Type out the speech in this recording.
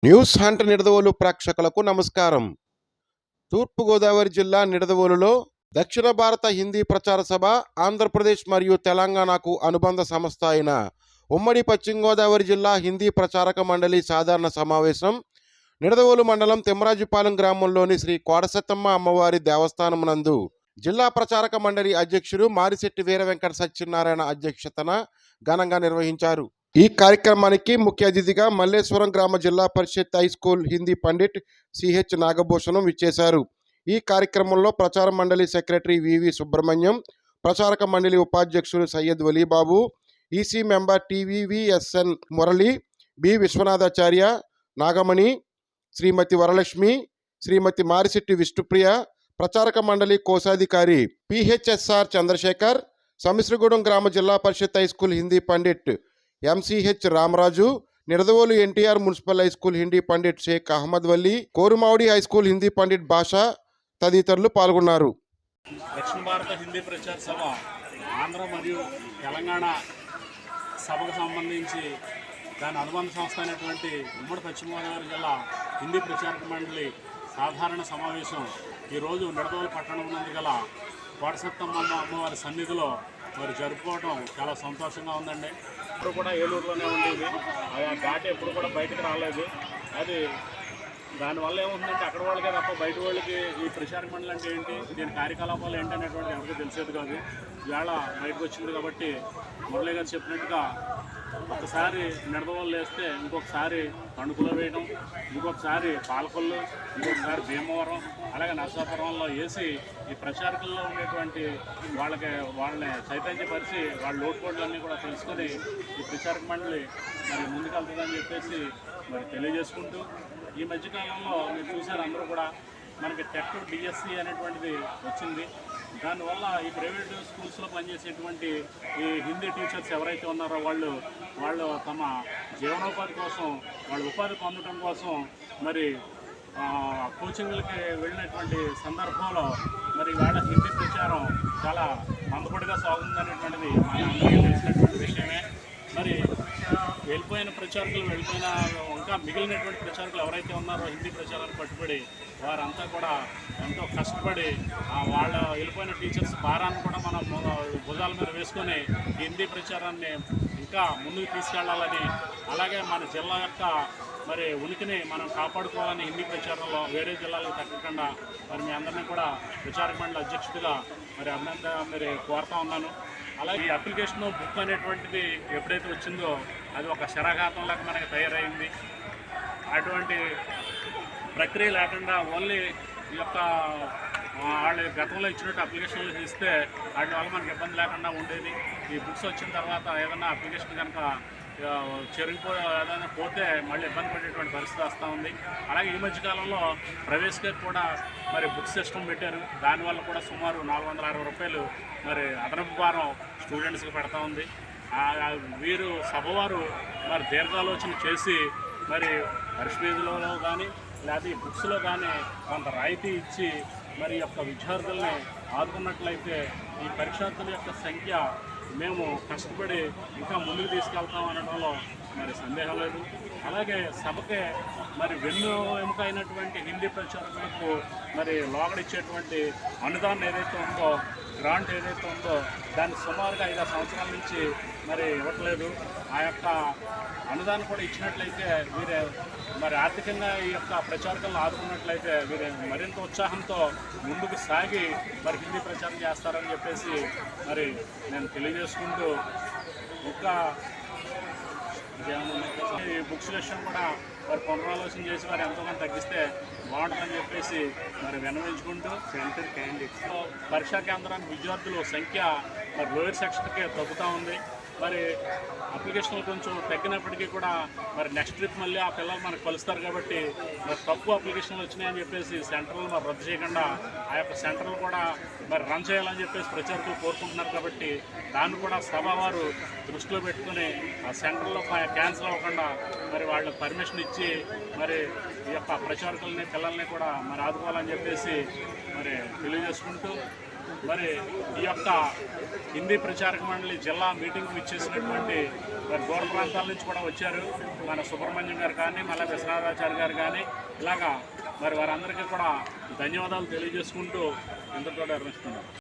News hunt Nidadavolu ప్రేక్షకులకు నమస్కారం. తూర్పుగోదావరి జిల్లా నిడదవోలులో దక్షిణ భారత హిందీ ప్రచార సభ, ఆంధ్రప్రదేశ్ మరియు తెలంగాణకు అనుబంధ సంస్థ అయిన ఉమ్మడి పశ్చిమ గోదావరి జిల్లా హిందీ ప్రచారక మండలి సాధారణ సమావేశం నిడదవోలు మండలం తిమ్మరాజుపాలెం గ్రామంలోని శ్రీ కోడసత్తమ్మ అమ్మవారి దేవస్థానం నందు జిల్లా ప్రచారక మండలి అధ్యక్షుడు మారిశెట్టి వీర వెంకట సత్యనారాయణ అధ్యక్షతన ఘనంగా నిర్వహించారు. ఈ కార్యక్రమానికి ముఖ్య అతిథిగా మల్లేశ్వరం గ్రామ Zilla Parishad high school Hindi pandit CH Nagabhushanam విచ్చేశారు. ఈ కార్యక్రమంలో ప్రచార మండలి సెక్రటరీ వివి సుబ్రహ్మణ్యం, ప్రచారక మండలి ఉపాధ్యక్షులు Syed Valibabu, EC member TVVSN Murali, B Viswanathacharya, Nagamani, Srimati Varalakshmi, Srimati Marisetti Vishnupriya, ప్రచారక మండలి కోశాధికారి పిహెచ్ఎస్ఆర్ చంద్రశేఖర్, సమిశ్రగూడెం గ్రామ Zilla Parishad high school Hindi pandit MCH Ramaraju, Nidadavolu NTR municipal high school Hindi pandit Sheikh Ahmed Valli, Korumavudi high school Hindi pandit Bhasha తదితరులు పాల్గొన్నారు. దక్షిణ భారత హిందీ ప్రచార సభ ఆంధ్ర మరియు తెలంగాణ సభకు సంబంధించి దాని అనుబంధ సంస్థ అయినటువంటి ఉమ్మడి పశ్చిమ గోదావరి జిల్లా హిందీ ప్రచారక మండలి సాధారణ సమావేశం ఈరోజు నిడదవోలు పట్టణం నందు గల కోడసత్తమ్మ అమ్మవారి సన్నిధిలో మరి జరుపుకోవడం చాలా సంతోషంగా ఉందండి. ఇప్పుడు కూడా ఏలూరులోనే ఉండేది, ఆ ఘాట్ ఎప్పుడు కూడా బయటకు రాలేదు. అది దానివల్ల ఏముందంటే అక్కడ వాళ్ళకే తప్ప బయట వాళ్ళకి ఈ ప్రచారక మండలి అంటే ఏంటి, దీని కార్యకలాపాలు ఏంటి అనేటువంటి ఎవరికి తెలిసేది కాదు. ఇవాళ బయటకు వచ్చింది కాబట్టి మురళి గారు చెప్పినట్టుగా ఒకసారి నిడదవోలు వేస్తే ఇంకొకసారి తణుకులో వేయడం, ఇంకొకసారి పాలకొల్లు, ఇంకొకసారి భీమవరం, అలాగే నరసాపురంలో వేసి ఈ ప్రచారకుల్లో ఉండేటువంటి వాళ్ళని చైతన్యపరిచి వాళ్ళ లోటుపాట్లన్నీ కూడా తెలుసుకొని ఈ ప్రచారక మండలి మరి ముందుకెళ్తుందని చెప్పేసి మరి తెలియజేసుకుంటూ, ఈ మధ్యకాలంలో మీరు చూసారు అందరూ కూడా మనకి టెట్ డిఎస్సి అనేటువంటిది వచ్చింది. దానివల్ల ఈ ప్రైవేట్ స్కూల్స్లో పనిచేసేటువంటి ఈ హిందీ టీచర్స్ ఎవరైతే ఉన్నారో వాళ్ళు తమ జీవనోపాధి కోసం, వాళ్ళ ఉపాధి పొందడం కోసం మరి కోచింగ్లకి వెళ్ళినటువంటి సందర్భంలో మరి వాళ్ళ హిందీ ప్రచారం చాలా మందపడిగా సాగుతుందనేటువంటిది మన అందరికీ తెలిసినటువంటి విషయమే. మరి వెళ్ళిపోయిన ఇంకా మిగిలినటువంటి ప్రచారకులు ఎవరైతే ఉన్నారో హిందీ ప్రచారాన్ని పట్టుబడి వారంతా కూడా ఎంతో కష్టపడి వాళ్ళ వెళ్ళిపోయిన టీచర్స్ భారాన్ని కూడా మనం భుజాల మీద వేసుకొని హిందీ ప్రచారాన్ని ఇంకా ముందుకు తీసుకెళ్లాలని, అలాగే మన జిల్లా యొక్క మరి ఉనికిని మనం కాపాడుకోవాలని హిందీ ప్రచారంలో వేరే జిల్లాలకు తగ్గకుండా మరి మీ అందరినీ కూడా ప్రచారక మండలి అధ్యక్షుడిగా మరి కోరుతా ఉన్నాను. అలాగే ఈ అప్లికేషన్ బుక్ అనేటువంటిది ఎప్పుడైతే వచ్చిందో అది ఒక శరాఘాతంలాగా మనకి తయారైంది. అటువంటి ప్రక్రియ లేకుండా ఓన్లీ ఈ యొక్క వాళ్ళు గతంలో ఇచ్చినట్టు అప్లికేషన్లు ఇస్తే వాటి వల్ల మనకి ఇబ్బంది లేకుండా ఉండేది. ఈ బుక్స్ వచ్చిన తర్వాత ఏదైనా అప్లికేషన్ కనుక ఏదైనా పోతే మళ్ళీ ఇబ్బంది పడేటువంటి పరిస్థితి వస్తూ ఉంది. అలాగే ఈ మధ్యకాలంలో ప్రైవేట్గా కూడా మరి బుక్ సిస్టమ్ పెట్టారు. దానివల్ల కూడా సుమారు 460 రూపాయలు మరి అదనపు భారం స్టూడెంట్స్కి పెడతా ఉంది. వీరు సభవారు మరి దీర్ఘాలోచన చేసి మరి పరిశీలిలో కానీ లేదా ఈ బుక్స్లో కానీ కొంత రాయితీ ఇచ్చి మరి యొక్క విద్యార్థుల్ని ఆదుకున్నట్లయితే ఈ పరీక్షార్థుల యొక్క సంఖ్య మేము కష్టపడి ఇంకా ముందుకు తీసుకెళ్తాం అనడంలో మరి సందేహం లేదు. అలాగే సభకే మరి వెన్నుముక అయినటువంటి హిందీ ప్రచారకులకు మరి లోగడిచ్చేటువంటి అనుదానం ఏదైతే ఉందో, గ్రాంట్ ఏదైతే ఉందో దాన్ని సుమారుగా 5 సంవత్సరాల నుంచి మరి ఇవ్వట్లేదు. ఆ యొక్క అనుదానం కూడా ఇచ్చినట్లయితే వీరే మరి ఆర్థికంగా ఈ యొక్క ప్రచారకులను ఆదుకున్నట్లయితే వీరే మరింత ఉత్సాహంతో ముందుకు సాగి మరి హిందీ ప్రచారం చేస్తారని చెప్పేసి మరి నేను తెలియజేసుకుంటూ, ఇంకా ఈ బుక్స్ విషయం కూడా మరి పునరాలోచన చేసి వారు ఎంతోమంది తగ్గిస్తే బాగుంటుందని చెప్పేసి మరి విన్నవించుకుంటూ, సెంటర్ క్యాండిడేట్స్లో పరీక్షా కేంద్రానికి విద్యార్థుల సంఖ్య మరి లోయర్ సెక్షన్కే తగ్గుతూ ఉంది. మరి అప్లికేషన్లు కొంచెం తగ్గినప్పటికీ కూడా మరి నెక్స్ట్ ట్రిప్ మళ్ళీ ఆ పిల్లలు మనకు కలుస్తారు కాబట్టి మరి తక్కువ అప్లికేషన్లు వచ్చినాయని చెప్పేసి సెంటర్లు మరి రద్దు చేయకుండా ఆ యొక్క సెంటర్లు కూడా మరి రన్ చేయాలని చెప్పేసి ప్రచారకులు కోరుకుంటున్నారు. కాబట్టి దాన్ని కూడా సభ వారు దృష్టిలో పెట్టుకుని ఆ సెంటర్లో క్యాన్సిల్ అవ్వకుండా మరి వాళ్ళకి పర్మిషన్ ఇచ్చి మరి ఈ యొక్క ప్రచారకులని పిల్లల్ని కూడా మరి ఆదుకోవాలని చెప్పేసి మరి తెలియజేసుకుంటూ, మరి ఈ యొక్క హిందీ ప్రచారక మండలి జిల్లా మీటింగ్కి ఇచ్చేసినటువంటి మరి దూర ప్రాంతాల నుంచి కూడా వచ్చారు. మన సుబ్రహ్మణ్యం గారు కానీ, మళ్ళీ విశ్వనాథాచార్య గారు కానీ, ఇలాగా మరి వారందరికీ కూడా ధన్యవాదాలు తెలియజేసుకుంటూ ఇంతతో నిర్వహిస్తున్నాం.